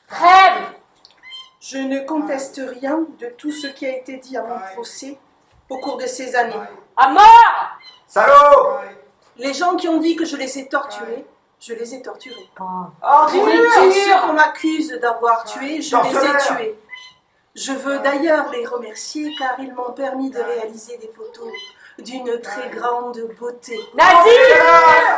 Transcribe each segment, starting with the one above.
Rêve! Je ne conteste rien de tout ce qui a été dit à mon procès au cours de ces années. À mort! Salaud! Les gens qui ont dit que je les ai torturés, je les ai torturés. Ordure! Ceux qu'on m'accuse d'avoir tués, je les ai Tortionnaire. tués. Je veux d'ailleurs les remercier car ils m'ont permis de réaliser des photos d'une très grande beauté. Nazi!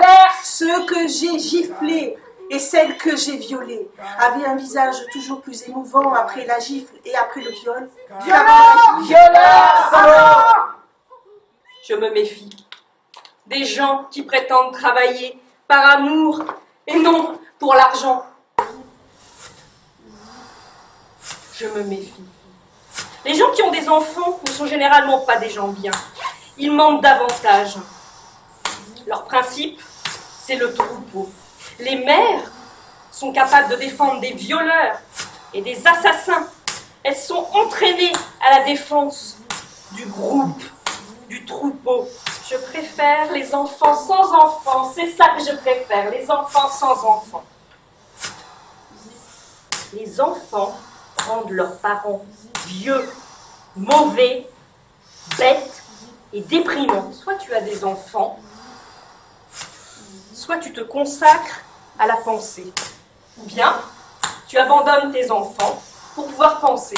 Perse! Ceux que j'ai giflés et celles que j'ai violées avaient un visage toujours plus émouvant après la gifle et après le viol. Violeur! Je me méfie des gens qui prétendent travailler par amour et non pour l'argent. Je me méfie. Les gens qui ont des enfants ne sont généralement pas des gens bien. Ils mentent davantage. Leur principe, c'est le troupeau. Les mères sont capables de défendre des violeurs et des assassins. Elles sont entraînées à la défense du groupe, du troupeau. Je préfère les enfants sans enfants. C'est ça que je préfère, les enfants sans enfants. Les enfants rendent leurs parents vieux, mauvais, bêtes et déprimants. Soit tu as des enfants, soit tu te consacres à la pensée. Ou bien, tu abandonnes tes enfants pour pouvoir penser.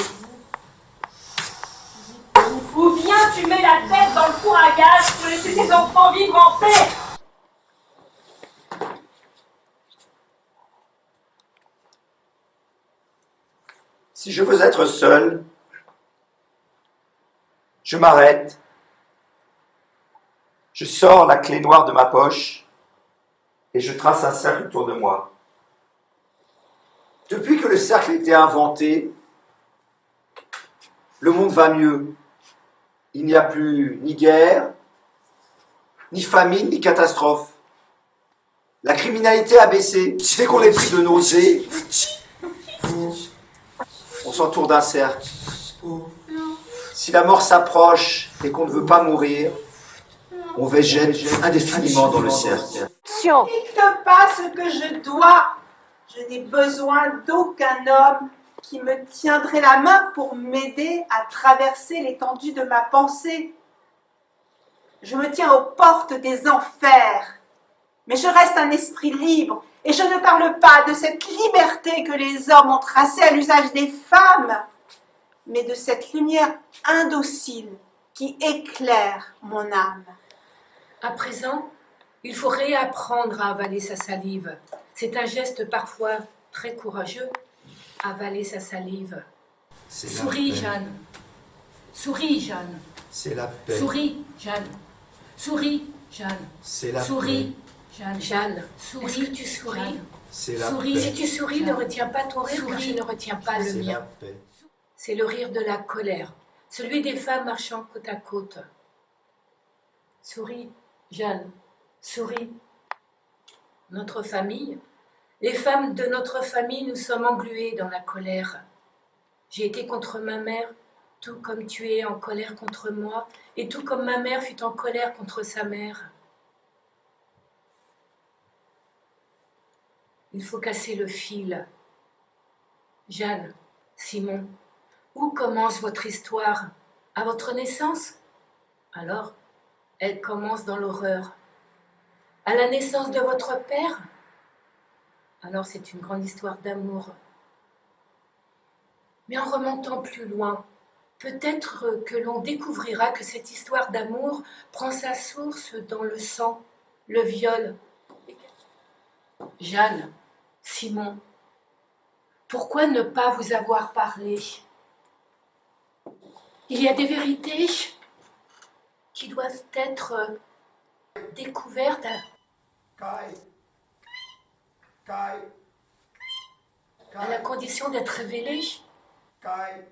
Ou bien tu mets la tête dans le four à gaz pour laisser tes enfants vivre en paix. Si je veux être seul, je m'arrête, je sors la clé noire de ma poche et je trace un cercle autour de moi. Depuis que le cercle a été inventé, le monde va mieux. Il n'y a plus ni guerre, ni famine, ni catastrophe. La criminalité a baissé. Dès qu'on est pris de nausées, on s'entoure d'un cercle. Si la mort s'approche et qu'on ne veut pas mourir, on végète indéfiniment dans le cercle. Dicte pas ce que je dois. Je n'ai besoin d'aucun homme qui me tiendrait la main pour m'aider à traverser l'étendue de ma pensée. Je me tiens aux portes des enfers, mais je reste un esprit libre et je ne parle pas de cette liberté que les hommes ont tracée à l'usage des femmes, mais de cette lumière indocile qui éclaire mon âme. À présent, il faut réapprendre à avaler sa salive. C'est un geste parfois très courageux, avaler sa salive. Souris, Jeanne. Souris, Jeanne. C'est la paix. Souris, Jeanne. Souris, Jeanne. C'est la Souris, Jeanne. Jeanne, souris. Est-ce que tu souris? Jeanne. C'est la Souris. paix. Si tu souris, Jeanne. ne retiens pas ton rire, car je ne retiens pas le C'est la mien. paix. C'est le rire de la colère, celui des femmes marchant côte à côte. Souris, Jeanne, souris. Notre famille, les femmes de notre famille, nous sommes engluées dans la colère. J'ai été contre ma mère, tout comme tu es en colère contre moi, et tout comme ma mère fut en colère contre sa mère. Il faut casser le fil. Jeanne, Simon, où commence votre histoire? À votre naissance? Alors, elle commence dans l'horreur. À la naissance de votre père? Alors c'est une grande histoire d'amour. Mais en remontant plus loin, peut-être que l'on découvrira que cette histoire d'amour prend sa source dans le sang, le viol. Jeanne, Simon, pourquoi ne pas vous avoir parlé? Il y a des vérités qui doivent être découvertes à la condition d'être révélées. Kai.